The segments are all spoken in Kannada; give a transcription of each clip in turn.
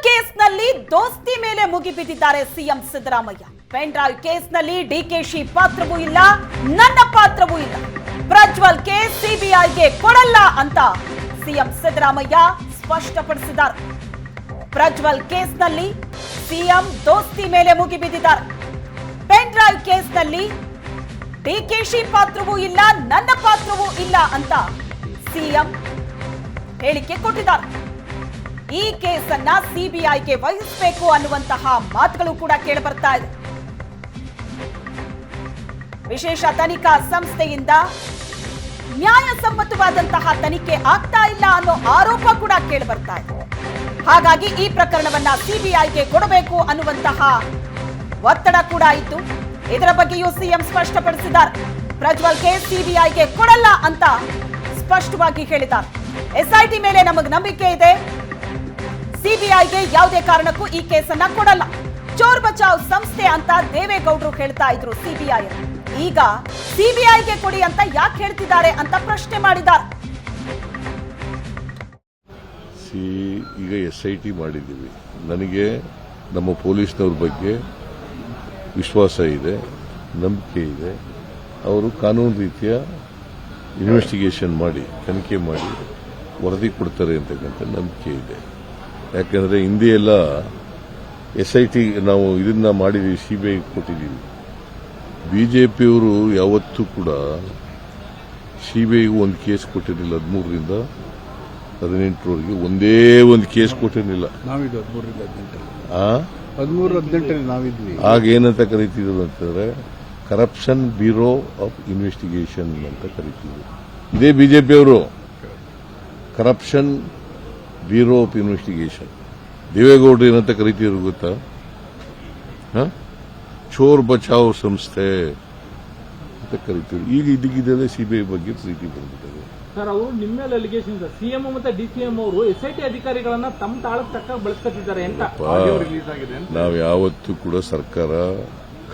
ಕೇಸ್ನಲ್ಲಿ ದೋಸ್ತಿ ಮೇಲೆ ಮುಗಿಬಿದ್ದಿದ್ದಾರೆ ಸಿಎಂ ಸಿದ್ದರಾಮಯ್ಯ. ಪೆನ್ ಡ್ರೈವ್ ಕೇಸ್ನಲ್ಲಿ ಡಿಕೆಶಿ ಪಾತ್ರವೂ ಇಲ್ಲ, ನನ್ನ ಪಾತ್ರವೂ ಇಲ್ಲ. ಪ್ರಜ್ವಲ್ ಕೇಸ್ ಸಿಬಿಐಗೆ ಕೊಡಲ್ಲ ಅಂತ ಸಿಎಂ ಸಿದ್ದರಾಮಯ್ಯ ಸ್ಪಷ್ಟಪಡಿಸಿದ್ದಾರೆ. ಪ್ರಜ್ವಲ್ ಕೇಸ್ನಲ್ಲಿ ಸಿಎಂ ದೋಸ್ತಿ ಮೇಲೆ ಮುಗಿಬಿದ್ದಿದ್ದಾರೆ. ಪೆನ್ ಡ್ರೈವ್ ಕೇಸ್ನಲ್ಲಿ ಡಿಕೆಶಿ ಪಾತ್ರವೂ ಇಲ್ಲ, ನನ್ನ ಪಾತ್ರವೂ ಇಲ್ಲ ಅಂತ ಸಿಎಂ ಹೇಳಿಕೆ ಕೊಟ್ಟಿದ್ದಾರೆ. ಈ ಕೇಸನ್ನ ಸಿಬಿಐಗೆ ವಹಿಸಬೇಕು ಅನ್ನುವಂತಹ ಮಾತುಗಳು ಕೂಡ ಕೇಳಿಬರ್ತಾ ಇದೆ. ವಿಶೇಷ ತನಿಖಾ ಸಂಸ್ಥೆಯಿಂದ ನ್ಯಾಯಸಮ್ಮತವಾದಂತಹ ತನಿಖೆ ಆಗ್ತಾ ಇಲ್ಲ ಅನ್ನೋ ಆರೋಪ ಕೂಡ ಕೇಳಿಬರ್ತಾ ಇದೆ. ಹಾಗಾಗಿ ಈ ಪ್ರಕರಣವನ್ನ ಸಿಬಿಐಗೆ ಕೊಡಬೇಕು ಅನ್ನುವಂತಹ ಒತ್ತಡ ಕೂಡ ಇತ್ತು. ಇದರ ಬಗ್ಗೆಯೂ ಸಿಎಂ ಸ್ಪಷ್ಟಪಡಿಸಿದ್ದಾರೆ. ಪ್ರಜ್ವಲ್ ಕೇಸ್ ಸಿಬಿಐಗೆ ಕೊಡಲ್ಲ ಅಂತ ಸ್ಪಷ್ಟವಾಗಿ ಹೇಳಿದ್ದಾರೆ. ಎಸ್ಐಟಿ ಮೇಲೆ ನಮಗೆ ನಂಬಿಕೆ ಇದೆ, ಸಿಬಿಐಗೆ ಯಾವುದೇ ಕಾರಣಕ್ಕೂ ಈ ಕೇಸನ್ನ ಕೊಡಲ್ಲ. ಚೋರ್ ಬಚಾವ್ ಸಂಸ್ಥೆ ಅಂತ ದೇವೇಗೌಡರು ಹೇಳ್ತಾ ಇದ್ರು ಸಿಬಿಐ. ಈಗ ಸಿಬಿಐಗೆ ಕೊಡಿ ಅಂತ ಯಾಕೆ ಹೇಳ್ತಿದ್ದಾರೆ ಅಂತ ಪ್ರಶ್ನೆ ಮಾಡಿದ್ದಾರೆ. ಈಗ ಎಸ್ಐಟಿ ಮಾಡಿದ್ದೀವಿ. ನನಗೆ ನಮ್ಮ ಪೊಲೀಸ್ನವ್ರ ಬಗ್ಗೆ ವಿಶ್ವಾಸ ಇದೆ, ನಂಬಿಕೆ ಇದೆ. ಅವರು ಕಾನೂನು ರೀತಿಯ ಇನ್ವೆಸ್ಟಿಗೇಷನ್ ಮಾಡಿ, ತನಿಖೆ ಮಾಡಿ ವರದಿ ಕೊಡ್ತಾರೆ ಅಂತಕ್ಕಂಥ ನಂಬಿಕೆ ಇದೆ. ಯಾಕೆಂದರೆ ಹಿಂದೆ ಎಲ್ಲ ಎಸ್ಐಟಿ ನಾವು ಇದನ್ನ ಮಾಡಿದ್ದೀವಿ, ಸಿಬಿಐ ಕೊಟ್ಟಿದ್ದೀವಿ. ಬಿಜೆಪಿಯವರು ಯಾವತ್ತೂ ಕೂಡ ಸಿಬಿಐಗೂ ಒಂದು ಕೇಸ್ ಕೊಟ್ಟಿರಲಿಲ್ಲ. 13ರಿಂದ 18ರವರೆಗೆ ಒಂದೇ ಒಂದು ಕೇಸ್ ಕೊಟ್ಟಿರಲಿಲ್ಲ. ನಾವಿದ್ವಿ 13-18 ನಾವಿದ್ವಿ. ಆಗ ಏನಂತ ಕರೀತಿದ್ರು ಅಂತಂದ್ರೆ ಕರಪ್ಷನ್ ಬ್ಯೂರೋ ಆಫ್ ಇನ್ವೆಸ್ಟಿಗೇಷನ್ ಅಂತ ಕರೀತಿದ್ರು. ಇದೇ ಬಿಜೆಪಿಯವರು ಕರಪ್ಷನ್ ಬ್ಯೂರೋ ಆಫ್ ಇನ್ವೆಸ್ಟಿಗೇಷನ್. ದೇವೇಗೌಡರು ಏನಂತ ಕರೀತಿದ್ರು ಗೊತ್ತಾ? ಚೋರ್ ಬಚಾವ್ ಸಂಸ್ಥೆ ಅಂತ ಕರೀತಿದ್ರು. ಈಗ ಇದಕ್ಕಿದ್ದಲ್ಲೇ ಸಿಬಿಐ ಬಗ್ಗೆ ಪ್ರೀತಿ ಬಂದಿದ್ದಾರೆ. ಸರ್, ಅವರು ನಿಮ್ಮ ಮೇಲೆ ಅಲಿಗೇಷನ್ ಇದೆ. ಸಿಎಂ ಮತ್ತು ಡಿಸಿಎಂ ಅವರು ಎಸ್ಐಟಿ ಅಧಿಕಾರಿಗಳನ್ನ ತಮ್ಮ ತಾಳಕ್ಕೆ ತಕ್ಕ ಬಳಸ್ಕೊತಿದ್ದಾರೆ ಅಂತ ರಿಲೀಸ್ ಆಗಿದೆ. ನಾವು ಯಾವತ್ತೂ ಕೂಡ ಸರ್ಕಾರ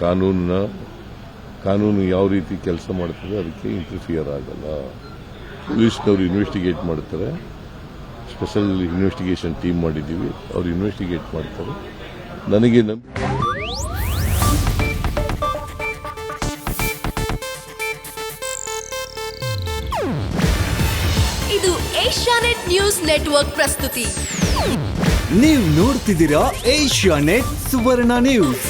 ಕಾನೂನು ಯಾವ ರೀತಿ ಕೆಲಸ ಮಾಡ್ತದೆ ಅದಕ್ಕೆ ಇಂಟರ್ಫಿಯರ್ ಆಗಲ್ಲ. ಪೊಲೀಸ್ನವರು ಇನ್ವೆಸ್ಟಿಗೇಟ್ ಮಾಡ್ತಾರೆ. ಸ್ಪೆಷಲ್ ಇನ್ವೆಸ್ಟಿಗೇಷನ್ ಟೀಮ್ ಮಾಡಿದ್ದೀವಿ, ಅವರು ಇನ್ವೆಸ್ಟಿಗೇಟ್ ಮಾಡ್ತಾರೆ. ನನಗೆ ಇದು ಏಷ್ಯಾನೆಟ್ ನ್ಯೂಸ್ ನೆಟ್ವರ್ಕ್ ಪ್ರಸ್ತುತಿ. ನೀವು ನೋಡ್ತಿದ್ದೀರಾ ಏಷ್ಯಾನೆಟ್ ಸುವರ್ಣ ನ್ಯೂಸ್.